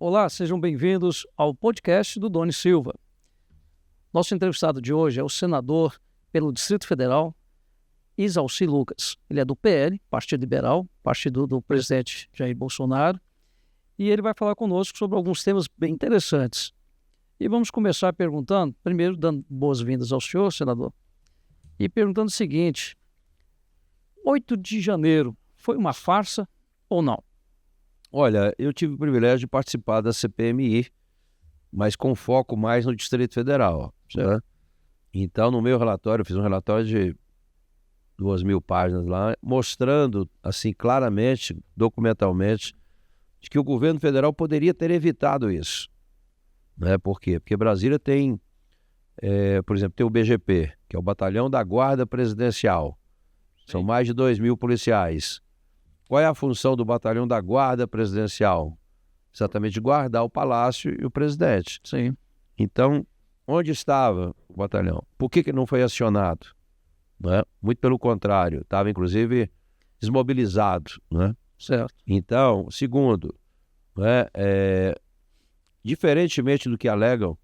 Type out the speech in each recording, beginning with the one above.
Olá, sejam bem-vindos ao podcast do Doni Silva. Nosso entrevistado de hoje é o senador pelo Distrito Federal, Isalci Lucas. Ele é do PL, Partido Liberal, partido do presidente Jair Bolsonaro, e ele vai falar conosco sobre alguns temas bem interessantes. E vamos começar perguntando, primeiro dando boas-vindas ao senhor, senador, e perguntando o seguinte: 8 de janeiro foi uma farsa ou não? Olha, eu tive o privilégio de participar da CPMI, mas com foco mais no Distrito Federal, né? Então, no meu relatório, eu fiz um relatório de 2.000 páginas lá, mostrando, assim, claramente, documentalmente, de que o governo federal poderia ter evitado isso, né? Por quê? Porque Brasília tem, por exemplo, tem o BGP, que é o Batalhão da Guarda Presidencial. São mais de 2.000 policiais. Qual é a função do Batalhão da Guarda Presidencial? Exatamente guardar o Palácio e o presidente. Sim. Então, onde estava o batalhão? Por que não foi acionado? Né? Muito pelo contrário, estava inclusive desmobilizado. Né? Certo. Então, segundo, né, diferentemente do que alegam,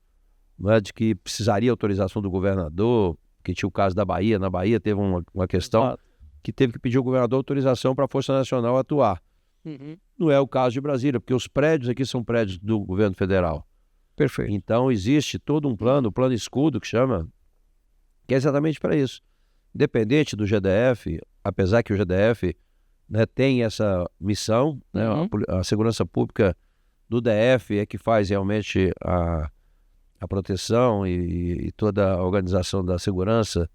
né, de que precisaria autorização do governador, que tinha o caso da Bahia, na Bahia teve uma questão que teve que pedir ao governador autorização para a Força Nacional atuar. Não é o caso de Brasília, porque os prédios aqui são prédios do governo federal. Perfeito. Então existe todo um plano, o plano escudo que chama, que é exatamente para isso. Independente do GDF, apesar que o GDF, né, tem essa missão, né, a segurança pública do DF é que faz realmente a proteção e toda a organização da segurança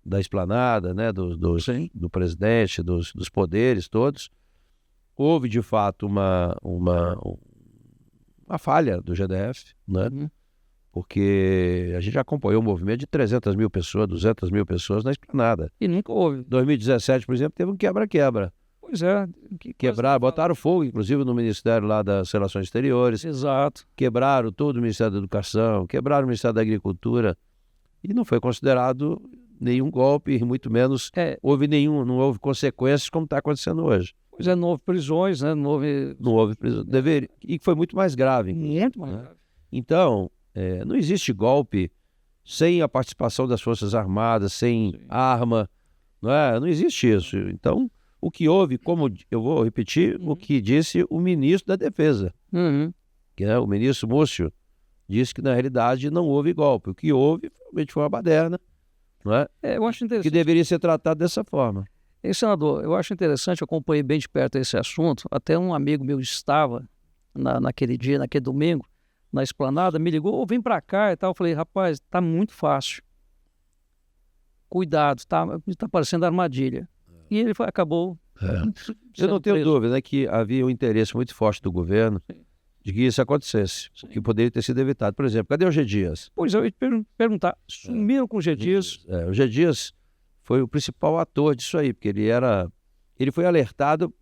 da esplanada, né, do presidente, dos poderes todos. Houve, de fato, uma falha do GDF, né? Porque a gente já acompanhou um movimento de 300.000 pessoas, 200.000 pessoas na esplanada. E nunca houve. 2017, por exemplo, teve um quebra-quebra. Pois é. Quebraram, botaram fogo, inclusive, no Ministério lá das Relações Exteriores. Exato. Quebraram todo o Ministério da Educação, quebraram o Ministério da Agricultura. E não foi considerado nenhum golpe, muito menos não houve consequências como está acontecendo hoje. Pois é, não houve prisões, né? Não houve prisões. E foi muito mais grave. Muito mais grave. Então, não existe golpe sem a participação das Forças Armadas, sem arma, não existe isso. Então, o que houve, como eu vou repetir, o que disse o ministro da Defesa, que o ministro Múcio, disse que na realidade não houve golpe. O que houve realmente foi uma baderna, eu acho interessante. Que deveria ser tratado dessa forma. Senador, eu acho interessante, eu acompanhei bem de perto esse assunto. Até um amigo meu estava naquele dia, naquele domingo, na esplanada, me ligou, vem pra cá e tal. Eu falei, rapaz, tá muito fácil. Cuidado, tá parecendo armadilha. E ele acabou... Eu não tenho dúvida, que havia um interesse muito forte do governo de que isso acontecesse, que poderia ter sido evitado. Por exemplo, cadê o G. Dias? Pois eu ia te perguntar, sumiram com o G. Dias? O G. Dias foi o principal ator disso aí, porque ele foi alertado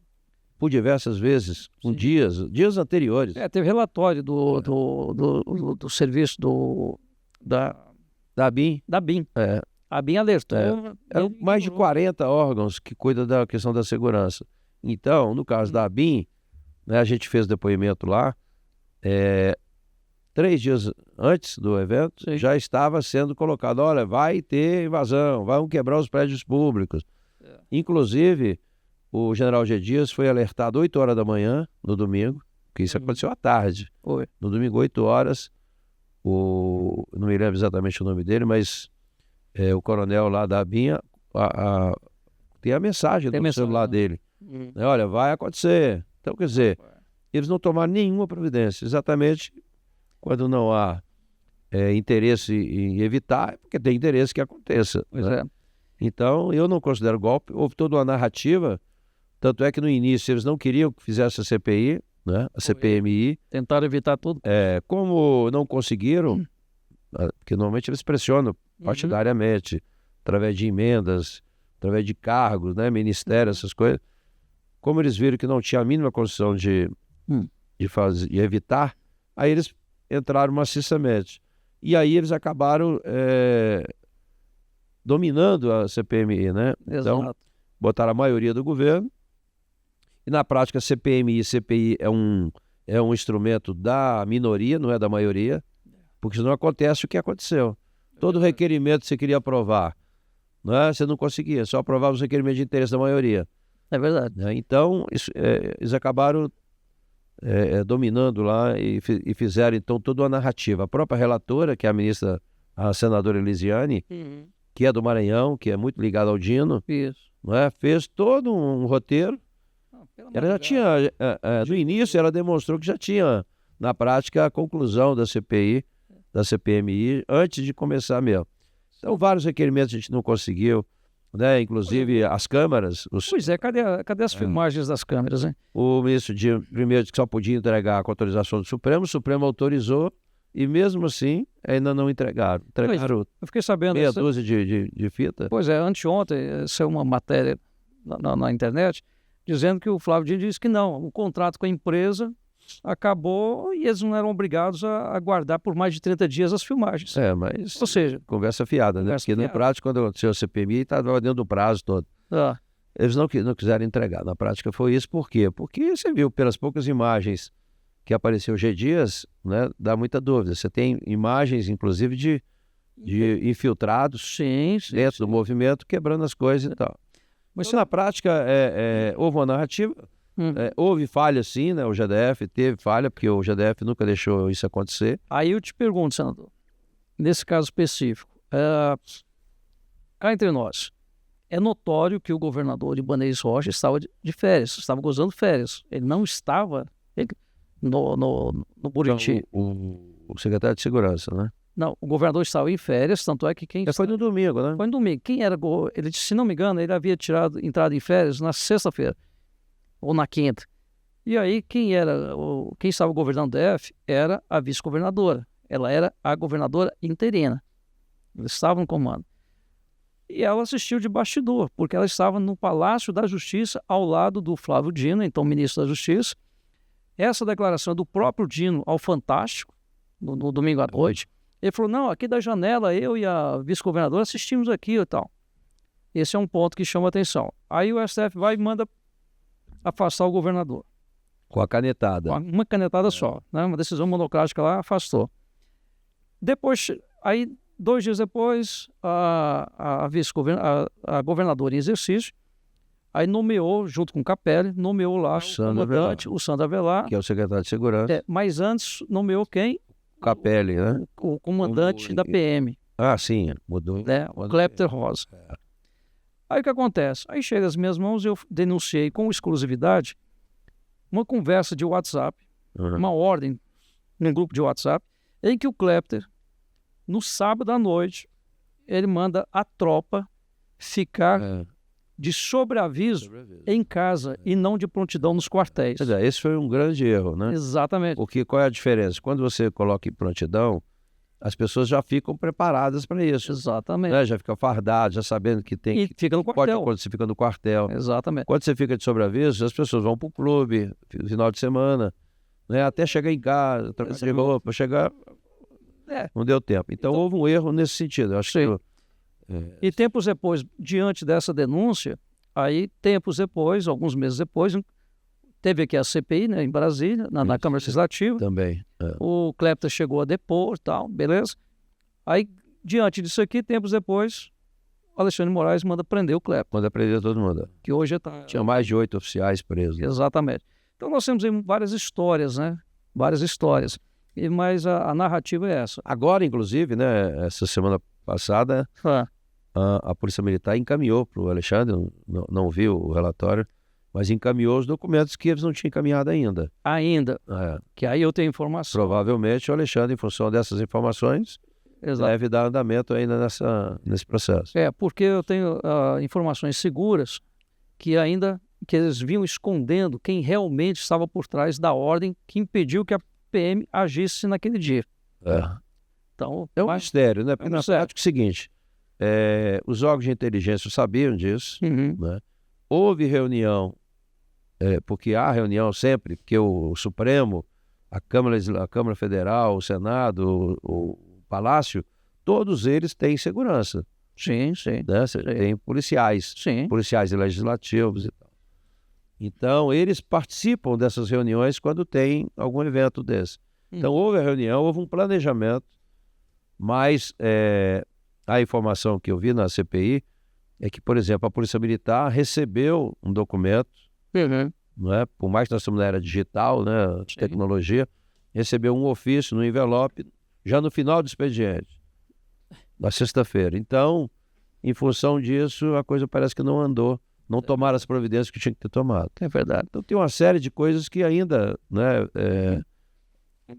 por diversas vezes, com dias anteriores. Teve relatório do serviço da ABIN. A ABIN alertou. Eram mais de 40 órgãos que cuidam da questão da segurança. Então, no caso da ABIN, a gente fez depoimento lá, 3 dias antes do evento, já estava sendo colocado, olha, vai ter invasão, vão quebrar os prédios públicos. Inclusive, o general G. Dias foi alertado 8 horas da manhã, no domingo, que isso aconteceu à tarde. No domingo, 8 horas, não me lembro exatamente o nome dele, mas o coronel lá da ABIN tem a mensagem do celular dele. Olha, vai acontecer. Então, quer dizer, eles não tomaram nenhuma providência, exatamente quando não há interesse em evitar, porque tem interesse que aconteça. Então, eu não considero golpe. Houve toda uma narrativa, tanto é que no início eles não queriam que fizesse a CPI, a CPMI. Tentaram evitar tudo. Como não conseguiram, porque normalmente eles pressionam partidariamente, através de emendas, através de cargos, ministério, essas coisas. Como eles viram que não tinha a mínima condição de evitar, aí eles entraram maciçamente. E aí eles acabaram dominando a CPMI, né? Então, botaram a maioria do governo. E na prática, CPMI e CPI é é um instrumento da minoria, não é da maioria, porque senão acontece o que aconteceu. Todo requerimento que você queria aprovar, né, você não conseguia, só aprovava os requerimentos de interesse da maioria. É verdade. Né? Então, eles acabaram dominando lá e fizeram, então, toda uma narrativa. A própria relatora, que é a senadora Elisiane, que é do Maranhão, que é muito ligada ao Dino, né, fez todo um roteiro. Ela já tinha, no início, ela demonstrou que já tinha, na prática, a conclusão da CPI, da CPMI, antes de começar mesmo. Então, vários requerimentos a gente não conseguiu, né? Inclusive as câmaras. Pois é, cadê as filmagens das câmeras, hein? O ministro primeiro disse que só podia entregar com autorização do Supremo, o Supremo autorizou e mesmo assim ainda não entregaram. Entregaram eu fiquei sabendo meia dúzia de fita. Pois é, anteontem saiu uma matéria na internet dizendo que o Flávio Dino disse que não, o contrato com a empresa acabou e eles não eram obrigados a guardar por mais de 30 dias as filmagens. Mas ou seja, conversa fiada, né? Porque na prática, quando aconteceu a CPMI, estava dentro do prazo todo. Eles não quiseram entregar. Na prática foi isso. Por quê? Porque você viu pelas poucas imagens que apareceu G. Dias, né? Dá muita dúvida. Você tem imagens, inclusive, de infiltrados dentro do movimento, quebrando as coisas e tal. Mas na prática houve uma narrativa. Houve falha sim, né? O GDF teve falha, porque o GDF nunca deixou isso acontecer. Aí eu te pergunto, senador, nesse caso específico, cá entre nós, é notório que o governador Ibanez Rocha estava de férias, estava gozando férias. Ele não estava no Buriti. O secretário de Segurança, né? Não, o governador estava em férias, tanto é que foi no domingo, né? Foi no domingo. Quem era? Ele disse, se não me engano, ele havia entrado em férias na sexta-feira. Ou na quinta. E aí, quem estava governando o DF era a vice-governadora. Ela era a governadora interina. Eles estavam no comando. E ela assistiu de bastidor, porque ela estava no Palácio da Justiça, ao lado do Flávio Dino, então ministro da Justiça. Essa declaração do próprio Dino ao Fantástico, no domingo à noite, ele falou, não, aqui da janela, eu e a vice-governadora assistimos aqui e tal. Esse é um ponto que chama atenção. Aí o STF vai e manda afastar o governador. Com a canetada. Uma canetada só, né? Uma decisão monocrática lá, afastou. Depois, aí 2 dias depois, a governadora em exercício, aí nomeou, junto com o Capelli, nomeou lá o comandante, o Sandro Avelar. Que é o secretário de Segurança. Mas antes nomeou quem? Capelli, né? O comandante da PM. Ah, sim, mudou. Né? O Clepter Rosa. Aí o que acontece? Aí chega às minhas mãos, eu denunciei com exclusividade uma conversa de WhatsApp, uma ordem num grupo de WhatsApp, em que o Clepter, no sábado à noite, ele manda a tropa ficar de sobreaviso em casa e não de prontidão nos quartéis. Quer dizer, esse foi um grande erro, né? Exatamente. Porque qual é a diferença? Quando você coloca em prontidão, as pessoas já ficam preparadas para isso. Exatamente. Né? Já ficam fardadas, já sabendo que tem que... fica no quartel. Pode acontecer, fica no quartel. Exatamente. Quando você fica de sobreaviso, as pessoas vão para o clube, no final de semana, né? Até chegar em casa, trocar de roupa, chegar... Não deu tempo. Então houve um erro nesse sentido. Eu acho que... E tempos depois, diante dessa denúncia, aí tempos depois, alguns meses depois, teve aqui a CPI, né, em Brasília, na Câmara Legislativa. Também. O Clepter chegou a depor e tal, beleza? Aí, diante disso aqui, tempos depois, o Alexandre de Moraes manda prender o Clepter. Manda prender todo mundo. Que hoje tinha mais de 8 oficiais presos. Exatamente. Então nós temos aí várias histórias, né? Várias histórias. Mas a narrativa é essa. Agora, inclusive, né, essa semana passada, a Polícia Militar encaminhou para o Alexandre, não viu o relatório, mas encaminhou os documentos que eles não tinham encaminhado ainda. Que aí eu tenho informação. Provavelmente o Alexandre, em função dessas informações, deve dar andamento ainda nesse processo. Porque eu tenho informações seguras que eles vinham escondendo quem realmente estava por trás da ordem que impediu que a PM agisse naquele dia. Então, é um mistério, né? Porque na prática é o seguinte, os órgãos de inteligência sabiam disso, né? Houve reunião, porque há reunião sempre, porque o Supremo, a Câmara Federal, o Senado, o Palácio, todos eles têm segurança. Sim. Né? Tem policiais, policiais legislativos e tal. Então, eles participam dessas reuniões quando tem algum evento desse. Então, houve a reunião, houve um planejamento, mas a informação que eu vi na CPI é que, por exemplo, a Polícia Militar recebeu um documento, não é? Por mais que nós estamos na era digital, né, de tecnologia, recebeu um ofício no envelope já no final do expediente, na sexta-feira. Então, em função disso, a coisa parece que não andou. Não tomaram as providências que tinha que ter tomado. É verdade. Então tem uma série de coisas que ainda, né,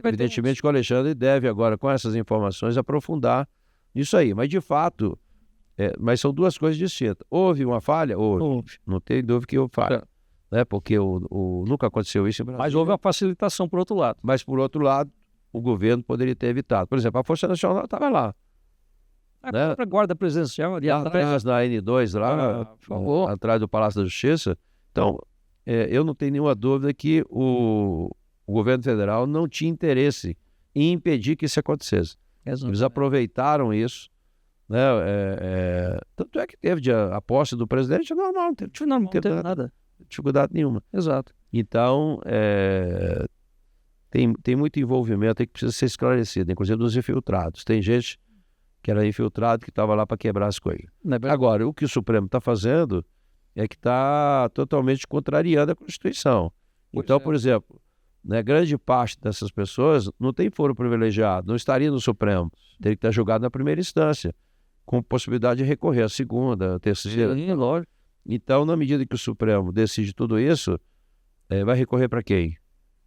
evidentemente que o Alexandre deve agora, com essas informações, aprofundar isso aí. Mas de fato, mas são duas coisas distintas. Houve uma falha? Houve. Não tem dúvida que houve falha. Né, porque nunca aconteceu isso em Brasília. Mas houve uma facilitação por outro lado. Mas por outro lado, o governo poderia ter evitado. Por exemplo, a Força Nacional estava lá. A própria guarda presidencial ali atrás na N2 lá, atrás do Palácio da Justiça. Então, eu não tenho nenhuma dúvida que o governo federal não tinha interesse em impedir que isso acontecesse. Eles aproveitaram isso, né? Tanto é que teve a posse do presidente, não teve nada, dificuldade nenhuma. Exato. Então, tem muito envolvimento aí que precisa ser esclarecido, inclusive dos infiltrados. Tem gente que era infiltrado, que estava lá para quebrar as coisas. Agora, o que o Supremo está fazendo é que está totalmente contrariando a Constituição. Então, por exemplo, né, grande parte dessas pessoas não tem foro privilegiado, não estaria no Supremo, teria que estar julgado na primeira instância, com possibilidade de recorrer à segunda, à terceira. Sim, lógico. Então, na medida que o Supremo decide tudo isso, vai recorrer para quem?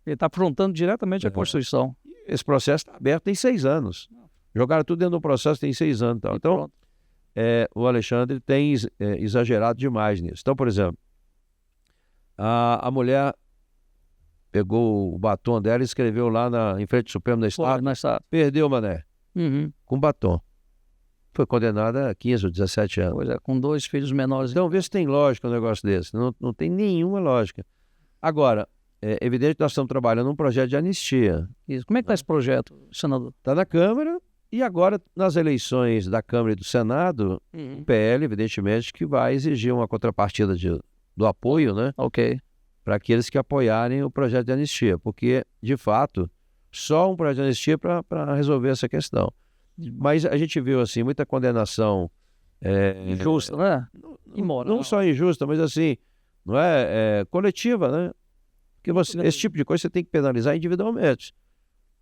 Ele está afrontando diretamente a Constituição. Esse processo está aberto tem 6 anos. Jogaram tudo dentro do processo, tem 6 anos. Então, o Alexandre tem exagerado demais nisso. Então, por exemplo, a mulher pegou o batom dela e escreveu lá em frente ao Supremo da Estado, perdeu, mané, com batom. Foi condenada a 15 ou 17 anos. Pois é, com 2 filhos menores. Então, vê se tem lógica um negócio desse. Não tem nenhuma lógica. Agora, é evidente que nós estamos trabalhando num projeto de anistia. Isso. Como é que está esse projeto, senador? Está na Câmara. E agora, nas eleições da Câmara e do Senado, o PL, evidentemente, que vai exigir uma contrapartida do apoio, né? Ok. Para aqueles que apoiarem o projeto de anistia. Porque, de fato, só um projeto de anistia para resolver essa questão. Mas a gente viu, assim, muita condenação... injusta, né? Imoral. Não só injusta, mas, assim, não coletiva, né? Porque esse tipo de coisa você tem que penalizar individualmente.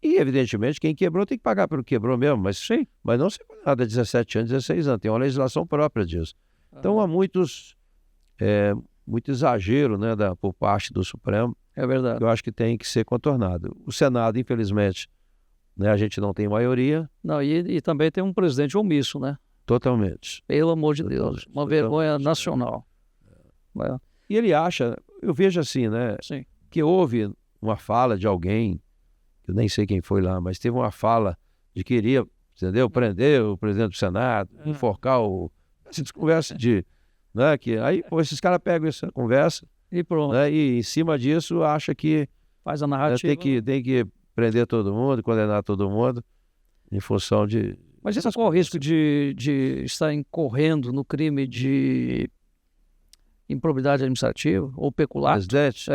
E, evidentemente, quem quebrou tem que pagar pelo que quebrou mesmo, mas não ser condenado a 17 anos, 16 anos. Tem uma legislação própria disso. Então, há muito exagero, né, por parte do Supremo. É verdade. Que eu acho que tem que ser contornado. O Senado, infelizmente, né, a gente não tem maioria. Não, e também tem um presidente omisso, né? Totalmente. Pelo amor de Deus. Uma vergonha nacional. E ele acha, eu vejo assim, né? Sim. Que houve uma fala de alguém, eu nem sei quem foi lá, mas teve uma fala de que iria, entendeu? Prender o presidente do Senado, enforcar essa conversa né? Que aí, esses caras pegam essa conversa e pronto. Né, e em cima disso acha que faz a narrativa. Tem que prender todo mundo, condenar todo mundo em função de... Mas isso qual o risco de estar incorrendo no crime de improbidade administrativa ou peculato? Presidente?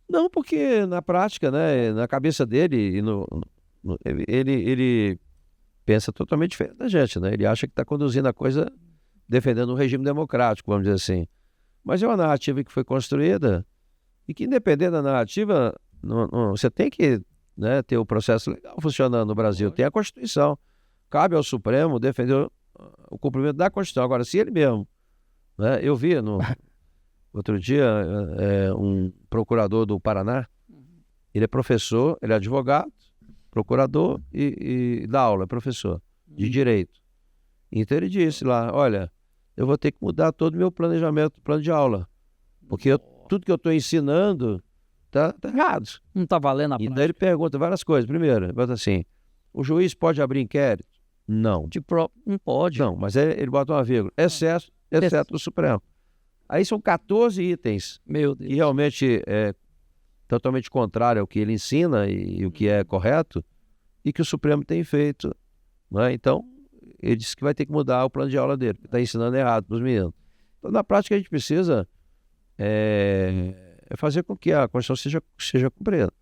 Não, porque na prática, né, na cabeça dele, ele pensa totalmente diferente da gente, né? Ele acha que está conduzindo a coisa defendendo um regime democrático, vamos dizer assim. Mas é uma narrativa que foi construída e que, independente da narrativa, você tem que, né, ter o processo legal funcionando no Brasil. Tem a Constituição. Cabe ao Supremo defender o cumprimento da Constituição. Agora, se ele mesmo... né, eu vi outro dia um procurador do Paraná, ele é professor, ele é advogado, procurador e dá aula, é professor de direito. Então ele disse lá, olha, eu vou ter que mudar todo o meu planejamento, plano de aula, porque tudo que eu estou ensinando tá errado. Não está valendo a prática. Então ele pergunta várias coisas. Primeiro, ele bota assim, o juiz pode abrir inquérito? Não. Não pode. Não, mas ele bota uma vírgula, exceto o Supremo. Aí são 14 itens, meu Deus, que realmente é totalmente contrário ao que ele ensina e o que é correto, e que o Supremo tem feito. Né? Então, ele disse que vai ter que mudar o plano de aula dele, porque está ensinando errado para os meninos. Então, na prática, a gente precisa é fazer com que a Constituição seja cumprida.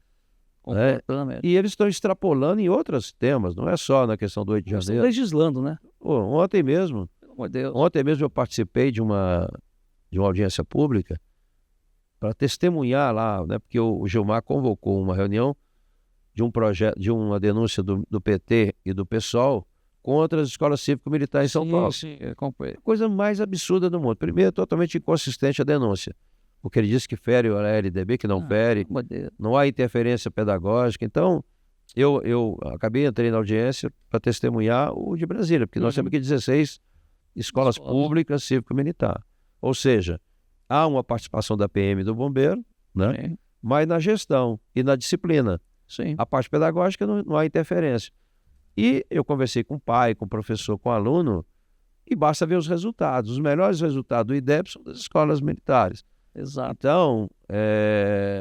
Né? E eles estão extrapolando em outros temas, não é só na questão do 8 de janeiro. Estão legislando, né? Ontem mesmo eu participei de uma audiência pública para testemunhar lá, né? Porque o Gilmar convocou uma reunião de um projeto, de uma denúncia do PT e do PSOL contra as escolas cívico-militares em São Paulo. Sim, coisa mais absurda do mundo. Primeiro, totalmente inconsistente a denúncia, porque ele disse que fere a LDB, que não fere, não há interferência pedagógica. Então, eu entrei na audiência para testemunhar o de Brasília, porque nós temos aqui 16 escolas públicas cívico-militar. Ou seja, há uma participação da PM e do bombeiro, né? Mas na gestão e na disciplina. Sim. A parte pedagógica não há interferência. E eu conversei com o pai, com o professor, com o aluno, e basta ver os resultados. Os melhores resultados do IDEB são das escolas militares. Exato. Então,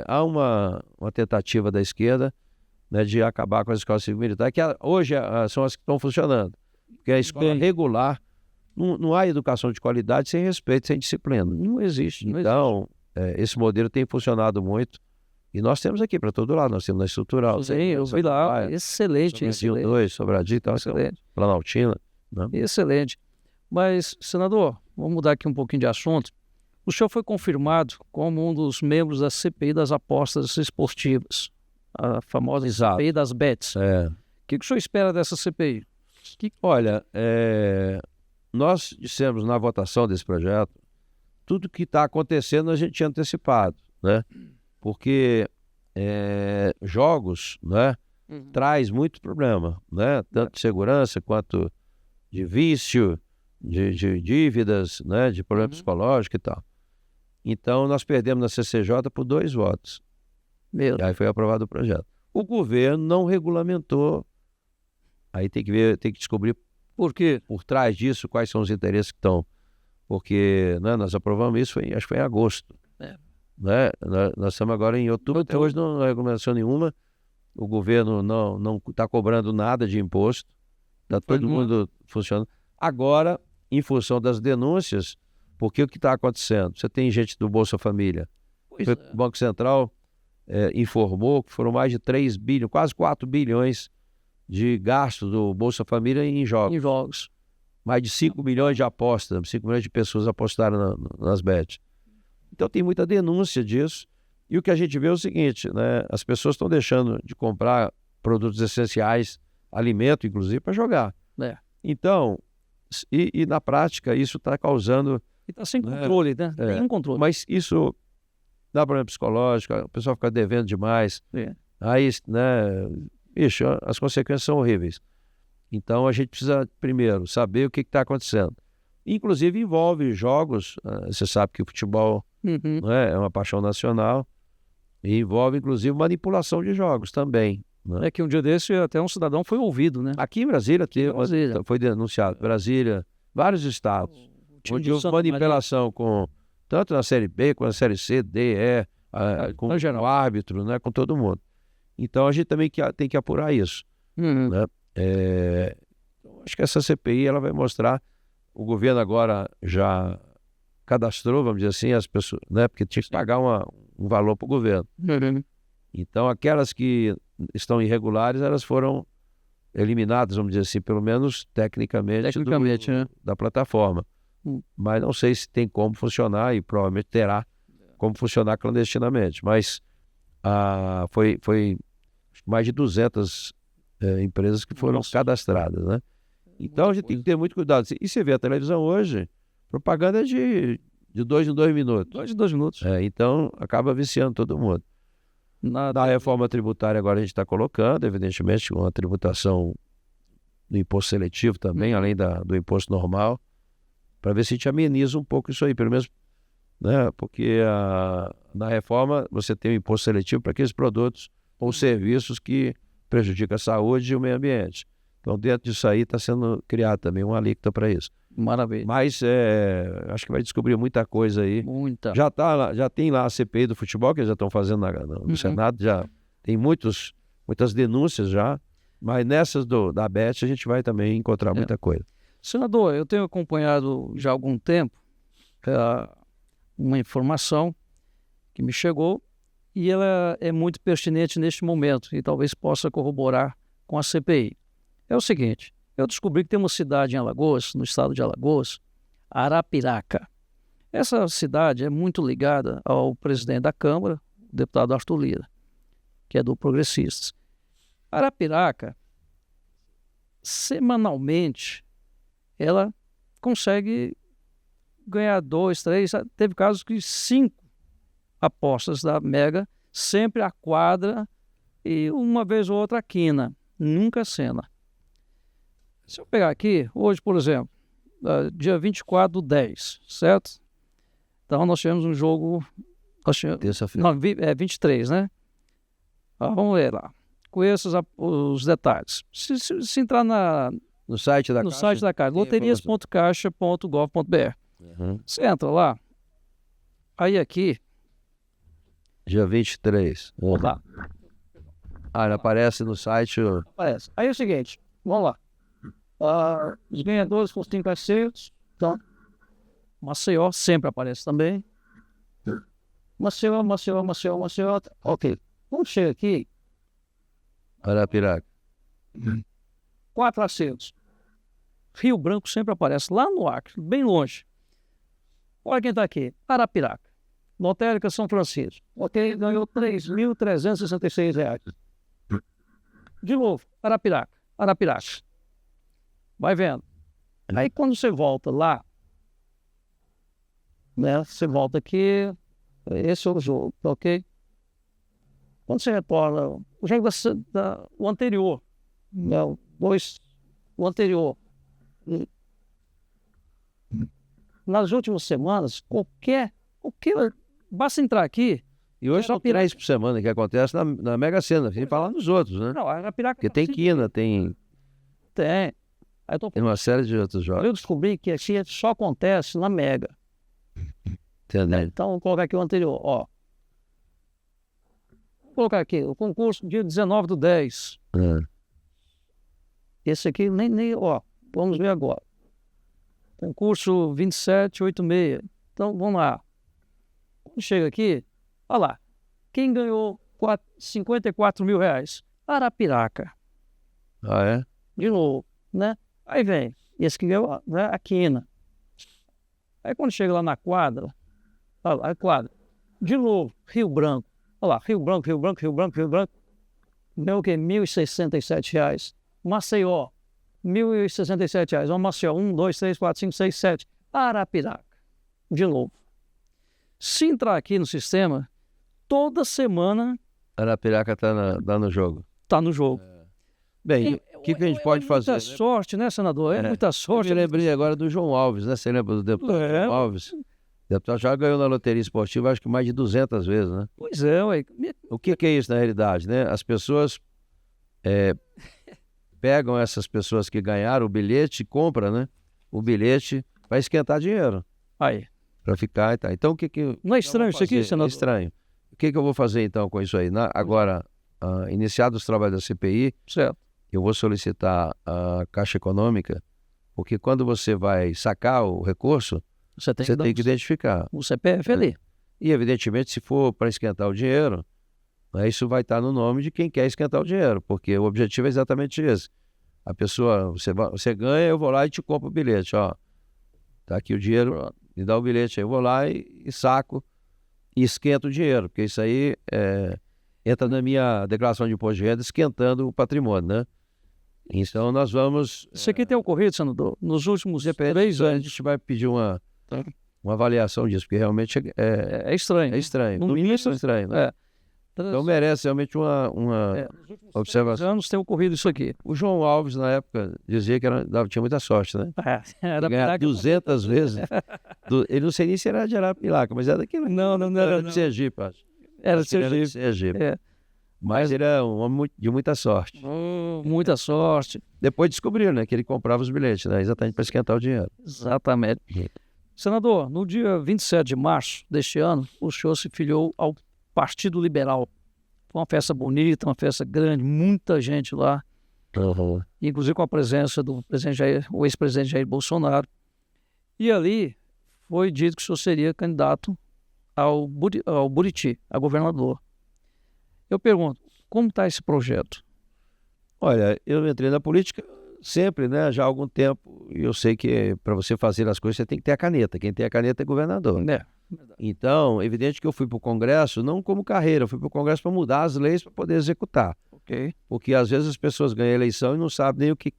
há uma tentativa da esquerda, né, de acabar com as escolas cívico-militares, que hoje são as que estão funcionando. Porque a escola regular, não há educação de qualidade sem respeito, sem disciplina. Não existe. Então, esse modelo tem funcionado muito. E nós temos aqui para todo lado, nós temos na estrutural. Sim, eu vi lá, excelente. Sobradinho 2, Sobradinho e tal, Planaltina. Né? Excelente. Mas, senador, vamos mudar aqui um pouquinho de assunto. O senhor foi confirmado como um dos membros da CPI das apostas esportivas, a famosa CPI das bets. O que o senhor espera dessa CPI? Olha, nós dissemos na votação desse projeto, tudo que está acontecendo a gente tinha antecipado, né? Porque jogos, né, traz muito problema, né? Tanto de segurança quanto de vício, de dívidas, né, de problema psicológico e tal. Então, nós perdemos na CCJ por 2 votos. E aí foi aprovado o projeto. O governo não regulamentou. Aí tem que descobrir por quê, por trás disso, quais são os interesses que estão. Porque, né, nós aprovamos isso, acho que foi em agosto. Né? Nós estamos agora em outubro, até hoje não há regulamentação nenhuma. O governo não está cobrando nada de imposto. Está todo mundo funcionando. Agora, em função das denúncias, porque o que está acontecendo? Você tem gente do Bolsa Família. O Banco Central informou que foram mais de 3 bilhões, quase 4 bilhões de gastos do Bolsa Família em jogos. Mais de 5 milhões de apostas, 5 milhões de pessoas apostaram nas bets. Então tem muita denúncia disso. E o que a gente vê é o seguinte, né? As pessoas estão deixando de comprar produtos essenciais, alimento inclusive, para jogar. Então, e na prática isso está causando... E está sem controle, né? Tem um controle. Mas isso dá problema psicológico, o pessoal fica devendo demais. Aí, né? As consequências são horríveis. Então a gente precisa, primeiro, saber o que está acontecendo. Inclusive envolve jogos, você sabe que o futebol é uma paixão nacional, e envolve inclusive manipulação de jogos também. Né? É que um dia desse até um cidadão foi ouvido, né? Aqui em Brasília, foi denunciado. Brasília, vários estados, onde houve manipulação tanto na Série B, quanto na Série C, D, E, com o árbitro, né? Com todo mundo. Então a gente também tem que apurar isso. Né? Acho que essa CPI ela vai mostrar. O governo agora já cadastrou, vamos dizer assim, as pessoas, né? Porque tinha que pagar um valor para o governo. Então, aquelas que estão irregulares, elas foram eliminadas, vamos dizer assim, pelo menos tecnicamente da plataforma. Mas não sei se tem como funcionar, e provavelmente terá como funcionar clandestinamente. Mas foi mais de 200 empresas que foram cadastradas, né? Então a gente tem que ter muito cuidado. E você vê a televisão hoje, propaganda de 2 em 2 minutos. 2 em 2 minutos. Então acaba viciando todo mundo. Na reforma tributária agora a gente está colocando, evidentemente, uma tributação do imposto seletivo também, além do imposto normal, para ver se a gente ameniza um pouco isso aí, pelo menos, né? Porque na reforma você tem o imposto seletivo para aqueles produtos ou serviços que prejudicam a saúde e o meio ambiente. Então, dentro disso aí está sendo criado também uma alíquota para isso. Maravilha. Mas acho que vai descobrir muita coisa aí. Muita. Já tem lá a CPI do futebol, que eles já estão fazendo no Senado, já tem muitas denúncias já, mas nessas da BET a gente vai também encontrar muita coisa. Senador, eu tenho acompanhado já há algum tempo uma informação que me chegou e ela é muito pertinente neste momento e talvez possa corroborar com a CPI. É o seguinte, eu descobri que tem uma cidade em Alagoas, no estado de Alagoas, Arapiraca. Essa cidade é muito ligada ao presidente da Câmara, o deputado Arthur Lira, que é do Progressistas. Arapiraca, semanalmente, ela consegue ganhar 2, 3, teve casos que 5 apostas da Mega, sempre a quadra e uma vez ou outra a quina, nunca a cena. Se eu pegar aqui, hoje, por exemplo, dia 24/10, certo? Então nós tivemos um jogo... Terça-feira. Não, 23, né? Vamos ver lá. Conheço os detalhes. Se entrar no site da Caixa, loterias.caixa.gov.br. Você entra lá. Aí aqui... Dia 23. Lá. Ele aparece no site. Aparece. Aí é o seguinte, vamos lá. Os ganhadores com 5 acertos. Então, Maceió sempre aparece também. Maceió. Ok. Vamos chegar aqui. Arapiraca. 4 acertos. Rio Branco sempre aparece lá no Acre, bem longe. Olha quem está aqui. Arapiraca. Lotérica São Francisco. Ok, ganhou R$ 3.366. De novo, Arapiraca. Vai vendo. Aí quando você volta lá, né? Você volta aqui, esse é o jogo, ok? Quando você retorna, o jogo o anterior, né? O anterior. Nas últimas semanas, qualquer basta entrar aqui. E hoje são 3 por semana que acontece na Mega Sena, sem falar nos outros, né? Não, a Arapiraca... Porque tem quina, tem uma série de outros jogos. Eu descobri que aqui só acontece na Mega. Entendeu? Então, vou colocar aqui o anterior, ó. Vou colocar aqui, o concurso dia 19/10. Esse aqui, ó, vamos ver agora. Concurso 27/86. Então, vamos lá. Quando chega aqui, olha lá. Quem ganhou R$54 mil? Arapiraca. É? De novo, né? Aí vem, esse que ganhou, né, a quina. Aí quando chega lá na quadra, olha lá, a quadra. De novo, Rio Branco. Olha lá, Rio Branco. Ganhou o quê? R$1.067. Maceió, R$1.067. Maceió, 1, 2, 3, 4, 5, 6, 7. Arapiraca. De novo. Se entrar aqui no sistema, toda semana... Arapiraca está no jogo. Está no jogo. Bem, o que a gente pode fazer? Muita sorte, né, senador? Muita sorte. Eu me lembrei agora do João Alves, né? Você lembra do deputado João Alves? O deputado já ganhou na loteria esportiva, acho que mais de 200 vezes, né? Pois é, ué. O que é isso na realidade, né? As pessoas pegam essas pessoas que ganharam o bilhete, compram, né? O bilhete para esquentar dinheiro. Aí. Para ficar e tal. Então, o que Não é estranho isso aqui, senador? É estranho. O que eu vou fazer, então, com isso aí? Agora, iniciados os trabalhos da CPI, certo. Eu vou solicitar a Caixa Econômica, porque quando você vai sacar o recurso, você tem que identificar o CPF ali. E, evidentemente, se for para esquentar o dinheiro, isso vai estar no nome de quem quer esquentar o dinheiro, porque o objetivo é exatamente esse. A pessoa, você ganha, eu vou lá e te compro o bilhete. Ó, tá aqui o dinheiro, me dá o bilhete, aí eu vou lá e saco e esquento o dinheiro, porque isso aí entra na minha declaração de imposto de renda esquentando o patrimônio, né? Então nós vamos... Isso aqui tem ocorrido, senador, nos últimos 3 anos. A gente vai pedir uma avaliação disso, porque realmente é estranho. É estranho. No mínimo é estranho, né? Então merece realmente uma nos observação. 3 anos tem ocorrido isso aqui. O João Alves, na época, dizia que tinha muita sorte, né? Era ganhar 200 vezes. Ele não sei nem se era de Arapiraca, mas era daquilo. Não era de Sergipe, acho. Era de Sergipe. Mas ele era um homem de muita sorte. Muita sorte. Depois descobriram, né, que ele comprava os bilhetes, né, exatamente para esquentar o dinheiro. Exatamente. Senador, no dia 27 de março deste ano, o senhor se filiou ao Partido Liberal. Foi uma festa bonita, uma festa grande, muita gente lá. Inclusive com a presença do o ex-presidente Jair Bolsonaro. E ali foi dito que o senhor seria candidato ao Buriti, a governador. Eu pergunto, como está esse projeto? Olha, eu entrei na política sempre, né, já há algum tempo, e eu sei que para você fazer as coisas você tem que ter a caneta. Quem tem a caneta é governador. Então, evidente que eu fui para o Congresso não como carreira, eu fui para o Congresso para mudar as leis para poder executar. Okay. Porque às vezes as pessoas ganham a eleição e não sabem nem o que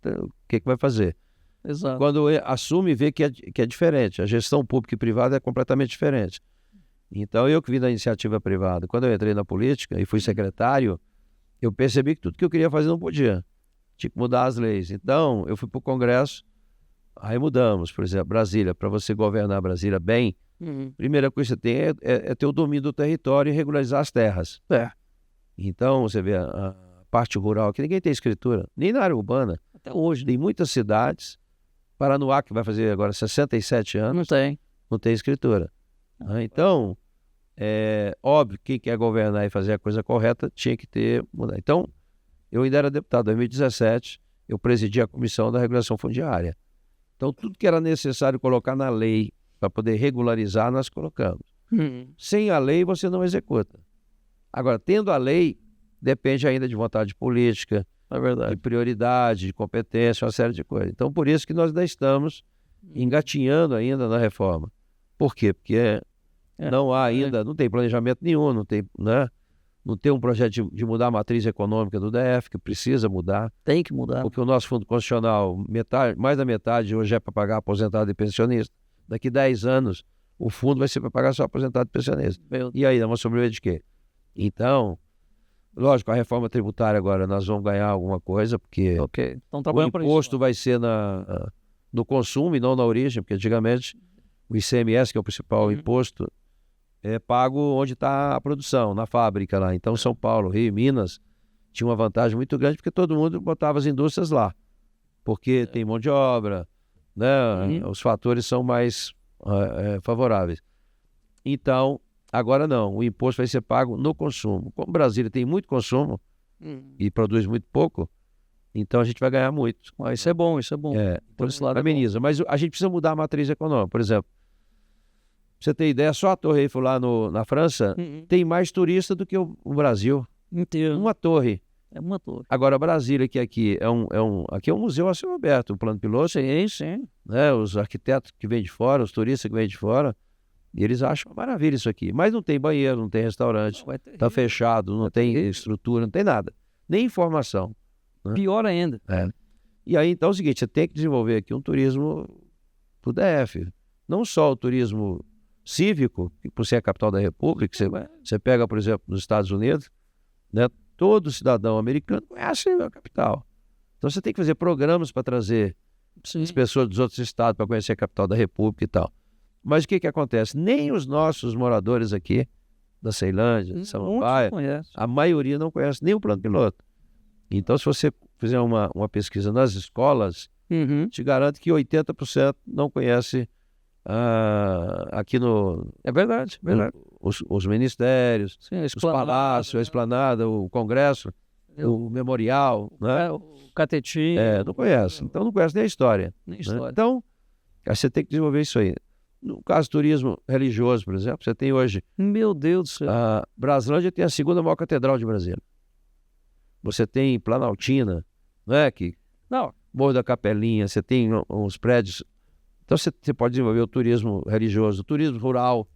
vai fazer. Exato. Quando assume, vê que é diferente. A gestão pública e privada é completamente diferente. Então, eu que vim da iniciativa privada, quando eu entrei na política e fui secretário, eu percebi que tudo que eu queria fazer não podia. Tinha que mudar as leis. Então, eu fui para o Congresso, aí mudamos. Por exemplo, Brasília, para você governar Brasília bem, primeira coisa que você tem é ter o domínio do território e regularizar as terras. Então, você vê a parte rural, que ninguém tem escritura, nem na área urbana. Até hoje. Tem muitas cidades, Paranoá, que vai fazer agora 67 anos, não tem escritura. Então, é óbvio que quem quer governar e fazer a coisa correta tinha que mudar. Então, eu ainda era deputado. Em 2017, eu presidi a Comissão da Regulação Fundiária. Então, tudo que era necessário colocar na lei para poder regularizar, nós colocamos. Sem a lei, você não executa. Agora, tendo a lei, depende ainda de vontade política, de prioridade, de competência, uma série de coisas. Então, por isso que nós ainda estamos engatinhando ainda na reforma. Por quê? Porque não há ainda, não tem planejamento nenhum, não tem, né? Não tem um projeto de mudar a matriz econômica do DF, que precisa mudar. Tem que mudar. Porque o nosso fundo constitucional, mais da metade hoje é para pagar aposentado e pensionista. Daqui 10 anos, o fundo vai ser para pagar só aposentado e pensionista. E aí, nós vamos sobreviver de quê? Então, lógico, a reforma tributária agora nós vamos ganhar alguma coisa, porque o imposto vai ser no consumo e não na origem, porque antigamente o ICMS, que é o principal imposto, é pago onde está a produção, na fábrica lá. Então, São Paulo, Rio, Minas, tinha uma vantagem muito grande, porque todo mundo botava as indústrias lá, porque tem mão de obra, né? Os fatores são mais favoráveis. Então, agora não, o imposto vai ser pago no consumo. Como Brasília tem muito consumo e produz muito pouco, então a gente vai ganhar muito. Isso é bom, isso é bom. Por esse lado ameniza. Mas a gente precisa mudar a matriz econômica. Por exemplo, pra você ter ideia, só a Torre Eiffel lá na França tem mais turista do que o Brasil. Inteiro. Uma torre. É uma torre. Agora, Brasília, que aqui é um museu a céu aberto, um plano piloto. Sim. Né, os arquitetos que vêm de fora, os turistas que vêm de fora, e eles acham uma maravilha isso aqui. Mas não tem banheiro, não tem restaurante, está fechado, não tem estrutura, não tem nada. Nem informação. Né? Pior ainda. E aí, então, é o seguinte, você tem que desenvolver aqui um turismo pro DF. Não só o turismo cívico, que por ser a capital da República, você pega, por exemplo, nos Estados Unidos, né, todo cidadão americano conhece a capital. Então você tem que fazer programas para trazer as pessoas dos outros estados para conhecer a capital da República e tal. Mas o que acontece? Nem os nossos moradores aqui, da Ceilândia, de Samambaia, a maioria não conhece nem o plano piloto. Então, se você fizer uma pesquisa nas escolas, te garanto que 80% não conhece aqui no... É verdade. Os ministérios, os palácios, a esplanada, o Congresso, o memorial, né? O catetinho. Não conhece. Então, não conhece nem a história. Né? Então, você tem que desenvolver isso aí. No caso do turismo religioso, por exemplo, você tem hoje... Meu Deus do céu. A Braslândia tem a segunda maior catedral de Brasília. Você tem Planaltina, né? Morro da Capelinha, você tem uns prédios. Então você pode desenvolver o turismo religioso, o turismo rural.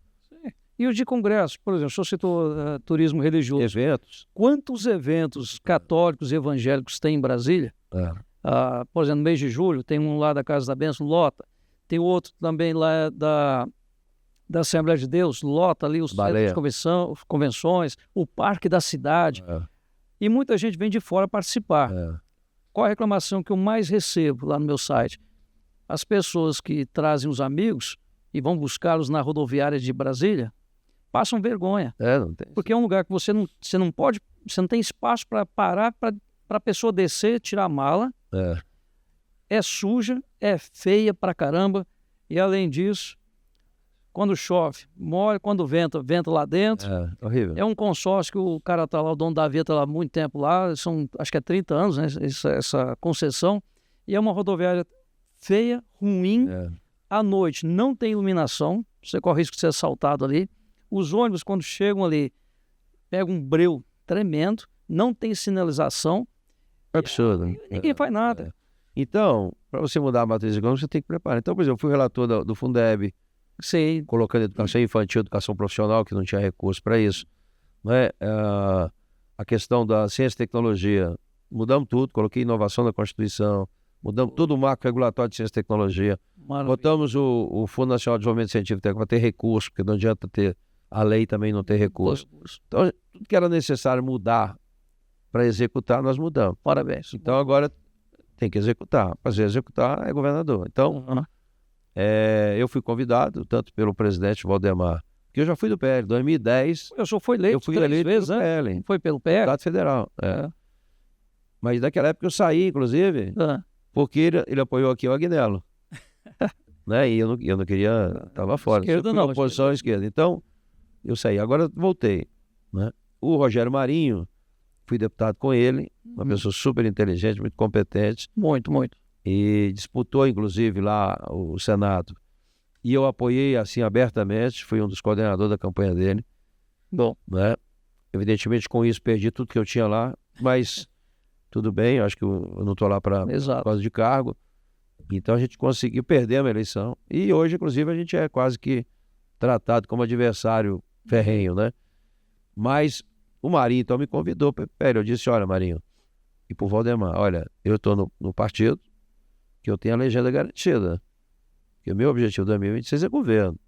E o de congresso, por exemplo, o senhor citou turismo religioso. Eventos. Quantos eventos católicos e evangélicos tem em Brasília? Por exemplo, no mês de julho, tem um lá da Casa da Bênção, lota. Tem outro também lá da Assembleia de Deus, lota ali os centros de convenções, o Parque da Cidade. E muita gente vem de fora participar. Qual a reclamação que eu mais recebo lá no meu site? As pessoas que trazem os amigos e vão buscá-los na rodoviária de Brasília passam vergonha. Não tem. Porque é um lugar que você não tem espaço para parar para a pessoa descer, tirar a mala. É suja, é feia pra caramba. E além disso, quando chove, molha, quando venta lá dentro. Horrível. É um consórcio que o cara tá lá, o dono da via tá lá há muito tempo lá, acho que é 30 anos, né, essa concessão. E é uma rodoviária feia, ruim. À noite não tem iluminação, você corre o risco de ser assaltado ali. Os ônibus, quando chegam ali, pegam um breu tremendo, não tem sinalização. É absurdo. Ninguém faz nada. Então, para você mudar a matriz econômica, você tem que preparar. Então, por exemplo, eu fui relator do Fundeb, Sei. colocando educação infantil, educação profissional, que não tinha recurso para isso. Né? A questão da ciência e tecnologia, mudamos tudo, coloquei inovação na Constituição, mudamos todo o marco regulatório de ciência e tecnologia, botamos o Fundo Nacional de Desenvolvimento Científico e Tecnológico para ter recurso, porque não adianta ter a lei também não ter recurso. Então, tudo que era necessário mudar para executar, nós mudamos. Parabéns. Então, agora tem que executar. Para executar, é governador. Então, eu fui convidado, tanto pelo presidente Valdemar, que eu já fui do PL, 2010. Eu só fui eleito, eu fui eleito vezes, pelo PL. Foi pelo PL? Estado Federal. Mas naquela época eu saí, inclusive, porque ele apoiou aqui o Agnello. Né? E eu não queria, estava fora. Esquerda não. Oposição à esquerda. Então, eu saí. Agora voltei. Né? O Rogério Marinho, fui deputado com ele, uma pessoa super inteligente, muito competente. Muito. E disputou, inclusive, lá o Senado. E eu apoiei, assim, abertamente, fui um dos coordenadores da campanha dele. Bom. Né? Evidentemente, com isso, perdi tudo que eu tinha lá, mas tudo bem, eu acho que eu não estou lá por causa de cargo. Então, a gente conseguiu perder uma eleição. E hoje, inclusive, a gente é quase que tratado como adversário ferrenho, né? Mas o Marinho, então, me convidou para eu disse, olha, Marinho, e pro Valdemar, olha, eu estou no partido que eu tenho a legenda garantida. Porque o meu objetivo em 2026 é governo.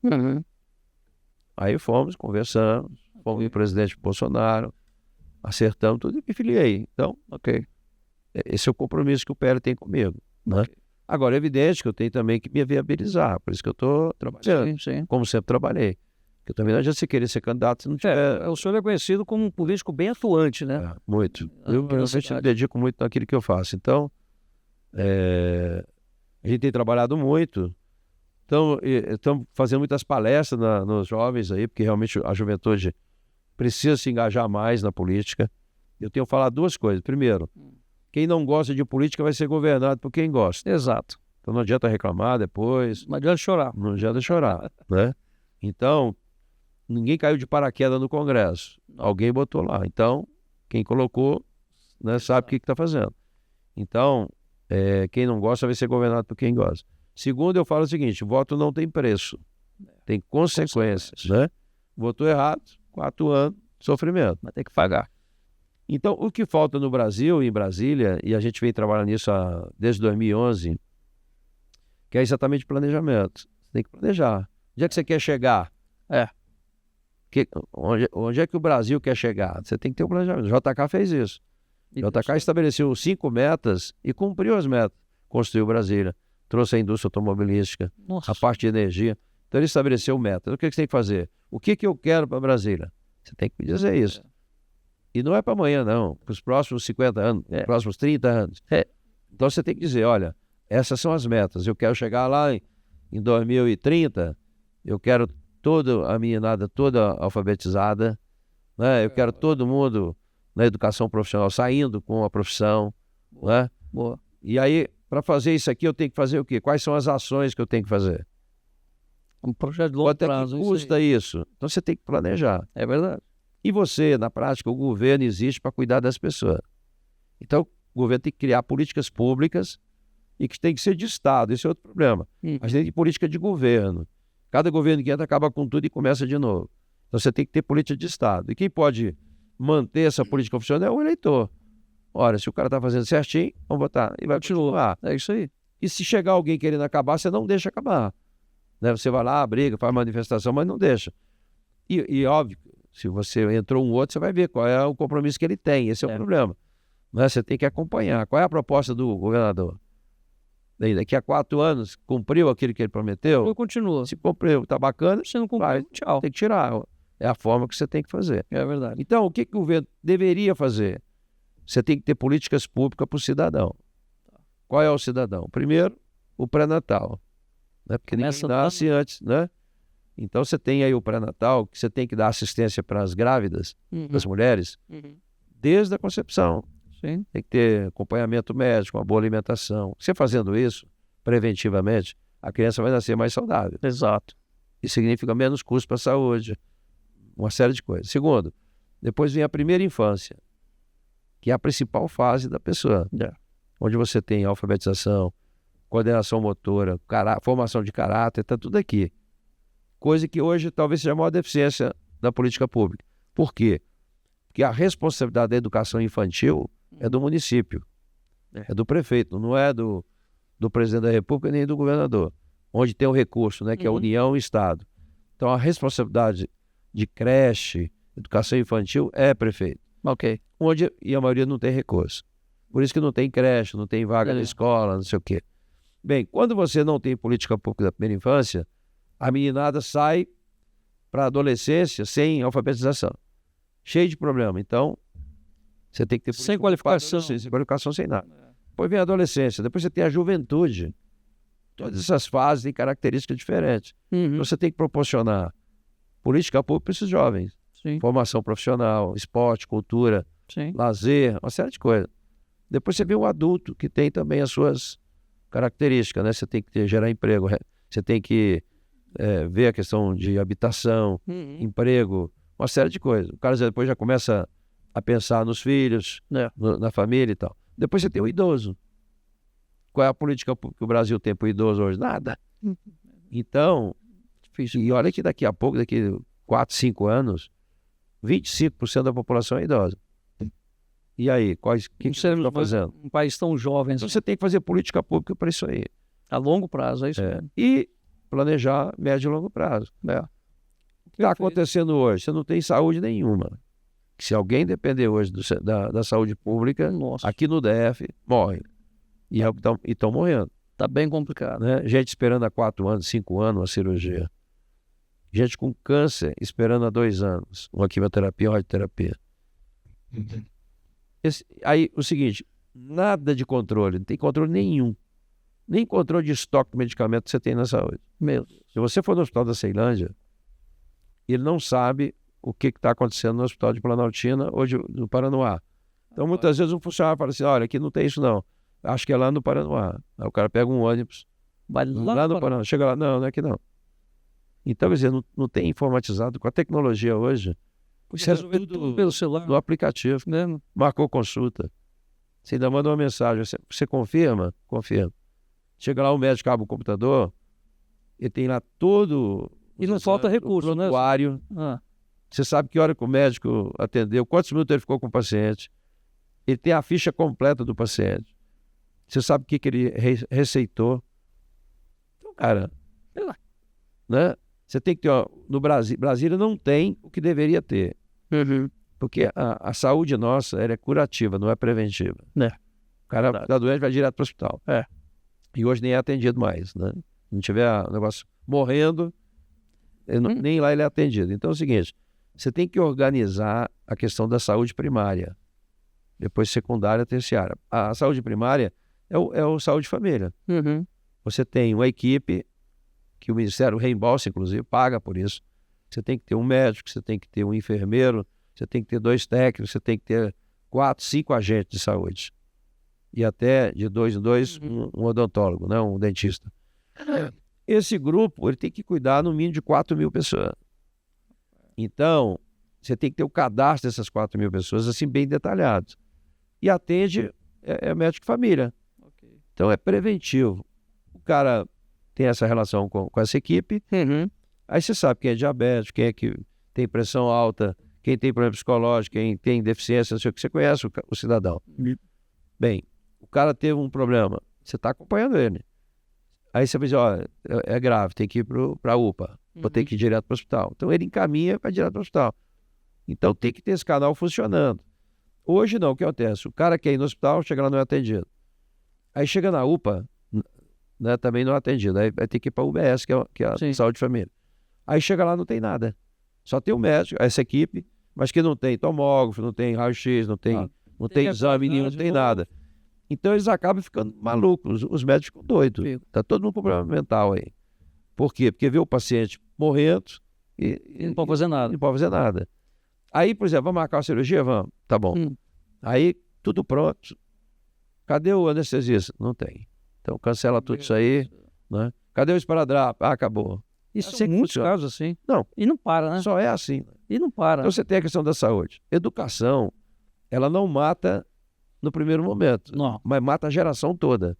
Aí fomos, conversamos, fomos com o presidente Bolsonaro, acertamos tudo e me filiei. Então, esse é o compromisso que o PL tem comigo. Né? Agora, é evidente que eu tenho também que me viabilizar, por isso que eu estou trabalhando, como sempre trabalhei. Porque também não adianta você querer ser candidato se não tiver... O senhor é conhecido como um político bem atuante, né? Muito. Eu realmente me dedico muito naquilo que eu faço. Então, a gente tem trabalhado muito. Então, estamos fazendo muitas palestras nos jovens aí, porque realmente a juventude precisa se engajar mais na política. Eu tenho falado duas coisas. Primeiro, quem não gosta de política vai ser governado por quem gosta. Exato. Então não adianta reclamar depois. Não adianta chorar. Não adianta chorar, né? Então, ninguém caiu de paraquedas no Congresso. Alguém botou lá. Então, quem colocou, né, sabe o que está fazendo. Então, quem não gosta vai ser governado por quem gosta. Segundo, eu falo o seguinte, voto não tem preço, tem consequências, né? Votou errado, 4 anos, sofrimento. Vai ter que pagar. Então, o que falta no Brasil, em Brasília, e a gente vem trabalhando nisso desde 2011, que é exatamente planejamento. Você tem que planejar. Onde é que você quer chegar? Onde é que o Brasil quer chegar? Você tem que ter um planejamento. O JK fez isso. O JK estabeleceu 5 metas e cumpriu as metas. Construiu Brasília. Trouxe a indústria automobilística, a parte de energia. Então ele estabeleceu metas. O que você tem que fazer? O que eu quero para Brasília? Você tem que me dizer isso. E não é para amanhã, não. Para os próximos 50 anos, próximos 30 anos. Então você tem que dizer, olha, essas são as metas. Eu quero chegar lá em 2030, eu quero toda a meninada toda alfabetizada, né? Eu quero todo mundo na educação profissional saindo com a profissão. Né? Boa. E aí, para fazer isso aqui, eu tenho que fazer o quê? Quais são as ações que eu tenho que fazer? Um projeto de longo prazo. Quanto é que custa isso? Então você tem que planejar. É verdade. E você, na prática, o governo existe para cuidar das pessoas. Então, o governo tem que criar políticas públicas e que tem que ser de Estado. Esse é outro problema. A gente tem política de governo. Cada governo que entra acaba com tudo e começa de novo. Então você tem que ter política de Estado. E quem pode manter essa política funcionando é o eleitor. Ora, se o cara está fazendo certinho, vamos votar. E vai continuar. É isso aí. E se chegar alguém querendo acabar, você não deixa acabar. Né? Você vai lá, briga, faz manifestação, mas não deixa. E óbvio, se você entrou um outro, você vai ver qual é o compromisso que ele tem. Esse é o problema. Né? Você tem que acompanhar. Qual é a proposta do governador? Daqui a 4 anos, cumpriu aquilo que ele prometeu? Continua. Se cumpriu, está bacana. Se não cumpriu, tchau. Tem que tirar. É a forma que você tem que fazer. É verdade. Então, o que o governo deveria fazer? Você tem que ter políticas públicas para o cidadão. Qual é o cidadão? Primeiro, o pré-natal. Né? Porque ninguém nasce antes, né? Então, você tem aí o pré-natal, que você tem que dar assistência para as grávidas, para as mulheres, desde a concepção. Sim. Tem que ter acompanhamento médico, uma boa alimentação. Você fazendo isso, preventivamente, a criança vai nascer mais saudável. Exato. Isso significa menos custo para a saúde, uma série de coisas. Segundo, depois vem a primeira infância, que é a principal fase da pessoa, onde você tem alfabetização, coordenação motora, formação de caráter, está tudo aqui. Coisa que hoje talvez seja a maior deficiência da política pública. Por quê? Porque a responsabilidade da educação infantil é do município, é do prefeito, não é do presidente da República nem do governador, onde tem o recurso, né, que é a União e o Estado. Então a responsabilidade de creche, educação infantil é prefeito. E a maioria não tem recurso. Por isso que não tem creche, não tem vaga na escola, não sei o quê. Bem, quando você não tem política pública da primeira infância, a meninada sai para a adolescência sem alfabetização. Cheio de problema. Então, você tem que ter... Sem qualificação. Sem qualificação, sem nada. Depois vem a adolescência, depois você tem a juventude. Todas essas fases têm características diferentes. Então, você tem que proporcionar política pública para esses jovens. Formação profissional, esporte, cultura, lazer, uma série de coisas. Depois você vê o adulto, que tem também as suas características, né? Você tem que gerar emprego, você tem que ver a questão de habitação, emprego, uma série de coisas. O cara depois já começa a pensar nos filhos, na família e tal. Depois você tem o idoso. Qual é a política que o Brasil tem para o idoso hoje? Nada. Então, e olha que daqui a pouco, daqui 4, 5 anos, 25% da população é idosa. E aí, o que você está fazendo? Um país tão jovem. Então você tem que fazer política pública para isso aí. A longo prazo, é isso mesmo. E planejar médio e longo prazo. O que está acontecendo hoje? Você não tem saúde nenhuma. Se alguém depender hoje da saúde pública, aqui no DF, morre. E estão morrendo. Está bem complicado. Né? Gente esperando há 4 anos, 5 anos uma cirurgia. Gente com câncer esperando há 2 anos uma quimioterapia, uma radioterapia. Aí, o seguinte, nada de controle, não tem controle nenhum. Nem controle de estoque de medicamento você tem na saúde. Se você for no hospital da Ceilândia, ele não sabe o que está acontecendo no hospital de Planaltina ou do Paranoá. Então, muitas vezes um funcionário fala assim, olha, aqui não tem isso não. Acho que é lá no Paranoá. Aí o cara pega um ônibus, vai lá no Paranoá. Chega lá, não é aqui não. Então, quer dizer, não tem informatizado com a tecnologia hoje. Isso é tudo pelo celular. No aplicativo. Marcou consulta. Você ainda manda uma mensagem. Você confirma? Confirma. Chega lá, o médico abre o computador, ele tem lá todo... E não falta recurso, né? Você sabe que hora que o médico atendeu, quantos minutos ele ficou com o paciente. Ele tem a ficha completa do paciente. Você sabe o que ele receitou. Então, cara, né? Você tem que ter, no Brasil, Brasília não tem o que deveria ter. Porque a saúde nossa, ela é curativa, não é preventiva. O cara está doente, vai direto para o hospital. E hoje nem é atendido mais, né? Se não tiver o negócio morrendo, nem lá ele é atendido. Então é o seguinte, você tem que organizar a questão da saúde primária, depois secundária, terciária. A saúde primária é o saúde família. Você tem uma equipe que o Ministério reembolsa, inclusive, paga por isso. Você tem que ter um médico, você tem que ter um enfermeiro, você tem que ter 2 técnicos, você tem que ter 4, 5 agentes de saúde. E até de 2 em 2, um odontólogo, né? Um dentista. Esse grupo ele tem que cuidar no mínimo de 4.000 pessoas. Então, você tem que ter o cadastro dessas 4.000 pessoas assim bem detalhado. E atende é médico de família. Então é preventivo. O cara tem essa relação com essa equipe. Aí você sabe quem é diabético, quem é que tem pressão alta, quem tem problema psicológico, quem tem deficiência, não sei o que. Você conhece o cidadão. Bem, o cara teve um problema, você está acompanhando ele. Aí você vai dizer, ó, é grave, tem que ir para a UPA, vou ter que ir direto para o hospital. Então ele encaminha para direto para o hospital. Então tem que ter esse canal funcionando. Hoje não, o que acontece? O cara quer ir no hospital, chega lá não é atendido. Aí chega na UPA, né, também não é atendido. Aí vai ter que ir para a UBS, que é a saúde de família. Aí chega lá não tem nada. Só tem o médico, essa equipe, mas que não tem tomógrafo, não tem raio-x, não tem exame nenhum, não tem nada. Então eles acabam ficando malucos, os médicos ficam doidos. Está todo mundo com problema mental aí. Por quê? Porque vê o paciente morrendo e não pode fazer nada. Não pode fazer nada. Aí, por exemplo, vamos marcar uma cirurgia? Vamos. Tá bom. Aí, tudo pronto. Cadê o anestesista? Não tem. Então cancela tudo isso aí. Né? Cadê o esparadrapo? Acabou. Isso são muitos casos assim. Não. E não para, né? Só é assim. E não para. Então você tem a questão da saúde. Educação, ela não mata no primeiro momento, Não. mas mata a geração toda.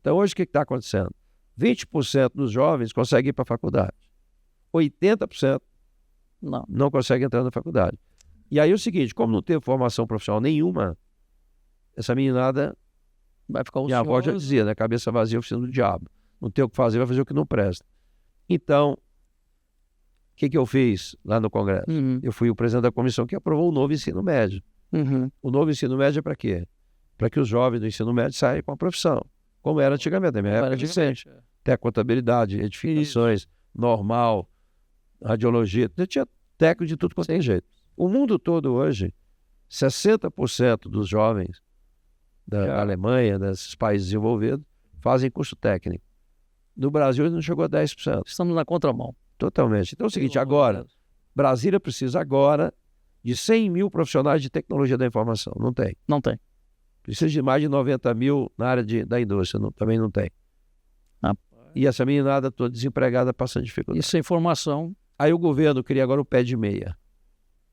Então hoje o que está acontecendo? 20% dos jovens conseguem ir para a faculdade. 80% não conseguem entrar na faculdade. E aí é o seguinte, como não teve formação profissional nenhuma, essa meninada, vai ficar minha avó já dizia, né? Cabeça vazia, oficina do diabo. Não tem o que fazer, vai fazer o que não presta. Então, o que eu fiz lá no Congresso? Eu fui o presidente da comissão que aprovou o novo ensino médio. O novo ensino médio é para quê? Para que os jovens do ensino médio saiam com a profissão, como era antigamente, na minha época de ciência. Até contabilidade, edificações, normal, radiologia, tinha técnico de tudo quanto é jeito. O mundo todo hoje, 60% dos jovens da Alemanha, desses países desenvolvidos, fazem curso técnico. No Brasil, ele não chegou a 10%. Estamos na contramão. Totalmente. Então é o seguinte, agora, Brasília precisa agora de 100 mil profissionais de tecnologia da informação. Não tem. Não tem. Precisa de mais de 90 mil na área da indústria. Também não tem. E essa meninada toda desempregada passando dificuldade. Isso é informação. Aí o governo cria agora o pé de meia.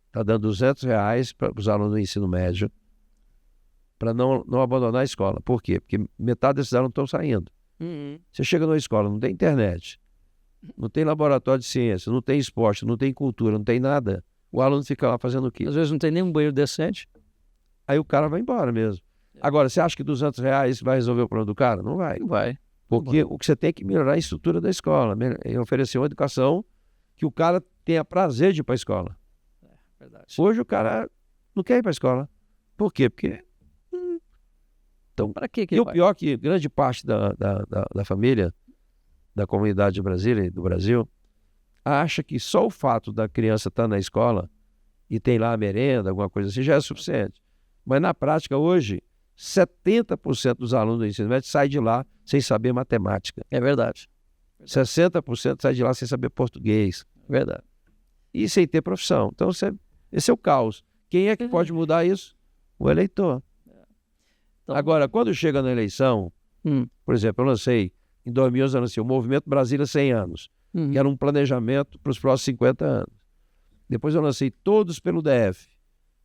Está dando R$200 para os alunos do ensino médio para não abandonar a escola. Por quê? Porque metade desses alunos estão saindo. Você chega numa escola, não tem internet, não tem laboratório de ciência, não tem esporte, não tem cultura, não tem nada. O aluno fica lá fazendo o quê? Às vezes não tem nem um banheiro decente. Aí o cara vai embora mesmo. Agora, você acha que R$200 vai resolver o problema do cara? Não vai. Não vai. Porque o que você tem é que melhorar a estrutura da escola, oferecer uma educação que o cara tenha prazer de ir para a escola. Verdade. Hoje o cara não quer ir para a escola. Por quê? Porque... Então, para que e o pior é que grande parte da família, da comunidade de Brasília e do Brasil, acha que só o fato da criança estar na escola e tem lá a merenda, alguma coisa assim, já é suficiente. Mas na prática, hoje, 70% dos alunos do ensino médio saem de lá sem saber matemática. É verdade. 60% saem de lá sem saber português. Verdade. E sem ter profissão. Então, esse é o caos. Quem é que pode mudar isso? O eleitor. Então, agora, quando chega na eleição, por exemplo, eu lancei, em 2011, eu lancei o Movimento Brasília 100 anos, que era um planejamento para os próximos 50 anos. Depois eu lancei todos pelo DF,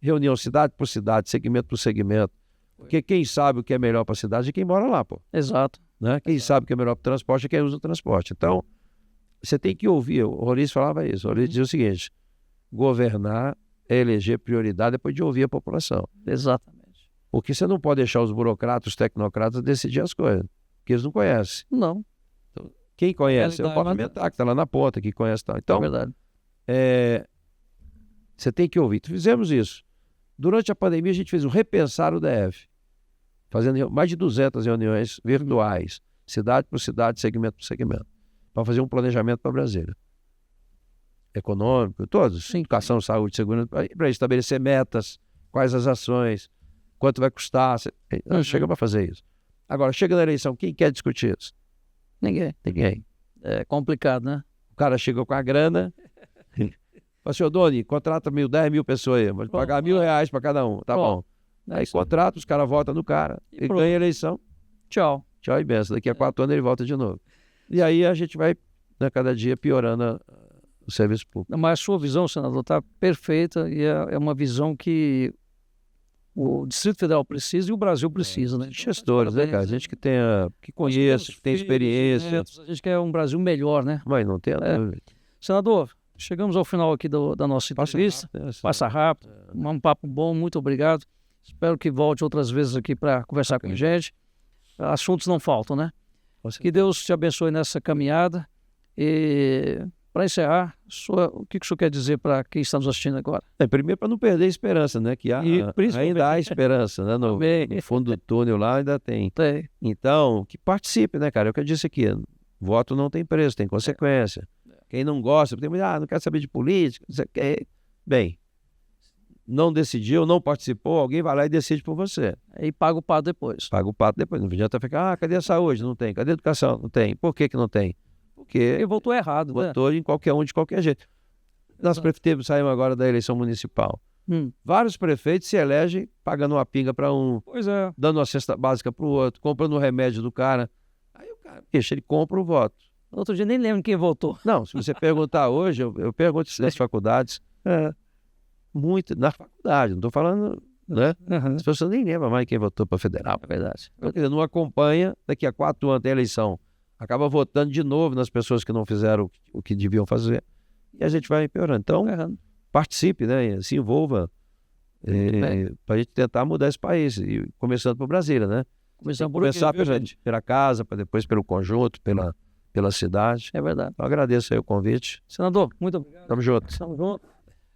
reunião cidade por cidade, segmento por segmento, porque quem sabe o que é melhor para a cidade é quem mora lá, pô. Exato. Né? Quem sabe o que é melhor para o transporte é quem usa o transporte. Então, você tem que ouvir, o Roriz falava isso, o Roriz dizia o seguinte, governar é eleger prioridade depois de ouvir a população. Exatamente. Porque você não pode deixar os burocratas, os tecnocratas decidir as coisas, porque eles não conhecem. Não. Então, quem conhece é o parlamentar, que está lá na ponta, que conhece tal. Então, é verdade. Você tem que ouvir. Fizemos isso. Durante a pandemia, a gente fez um repensar o DF, fazendo mais de 200 reuniões virtuais, cidade por cidade, segmento por segmento, para fazer um planejamento para Brasília. Econômico, todos, educação, saúde, segurança, para estabelecer metas, quais as ações, quanto vai custar. Chegamos a fazer isso. Agora, chega na eleição, quem quer discutir isso? Ninguém. É complicado, né? O cara chega com a grana, fala assim, Doni, contrata 10 mil pessoas aí, mas pagar R$1.000 para cada um, tá bom. Aí contrata, os caras votam no cara, ele ganha a eleição. Tchau e benção. Daqui a 4 anos ele volta de novo. E aí a gente vai, cada dia, piorando o serviço público. Mas a sua visão, senador, está perfeita e é uma visão que o Distrito Federal precisa e o Brasil precisa, né? Gestores, né, cara? Gente que conhece, que tem experiência. A gente quer um Brasil melhor, né? Mas não tem dúvida. Senador, chegamos ao final aqui da nossa entrevista. Passa rápido. Um papo bom, muito obrigado. Espero que volte outras vezes aqui para conversar com a gente. Assuntos não faltam, né? Que Deus te abençoe nessa caminhada. E para encerrar, o que o senhor quer dizer para quem está nos assistindo agora? Primeiro, para não perder a esperança, né? Que ainda há esperança, né? No fundo do túnel lá ainda tem. Então, que participe, né, cara? É o que eu disse aqui. Voto não tem preço, tem consequência. Quem não gosta, não quer saber de política, não sei o quê. Bem, não decidiu, não participou, alguém vai lá e decide por você. E paga o pato depois. Paga o pato depois. Não adianta ficar, cadê a saúde? Não tem. Cadê a educação? Não tem. Por que não tem? Porque ele votou errado. Votou em qualquer um, de qualquer jeito. Nós prefeitos saímos agora da eleição municipal. Vários prefeitos se elegem pagando uma pinga para um, dando uma cesta básica para o outro, comprando o remédio do cara. Aí o cara, ele compra o voto. Outro dia nem lembro quem votou. Não, se você perguntar hoje, eu pergunto isso nas faculdades. Muito, na faculdade, não estou falando, né? As pessoas nem lembram mais quem votou para federal. É verdade. Porque não acompanha, daqui a 4 anos tem eleição. Acaba votando de novo nas pessoas que não fizeram o que deviam fazer. E a gente vai piorando. Então, participe, né? Se envolva para a gente tentar mudar esse país. E começando por Brasília, né? Começar pela casa, para depois pelo conjunto, pela cidade. É verdade. Eu agradeço aí o convite. Senador, muito obrigado. Tamo junto. Tamo junto.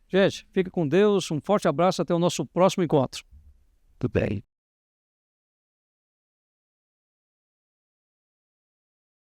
Gente, fique com Deus. Um forte abraço. Até o nosso próximo encontro. Tudo bem.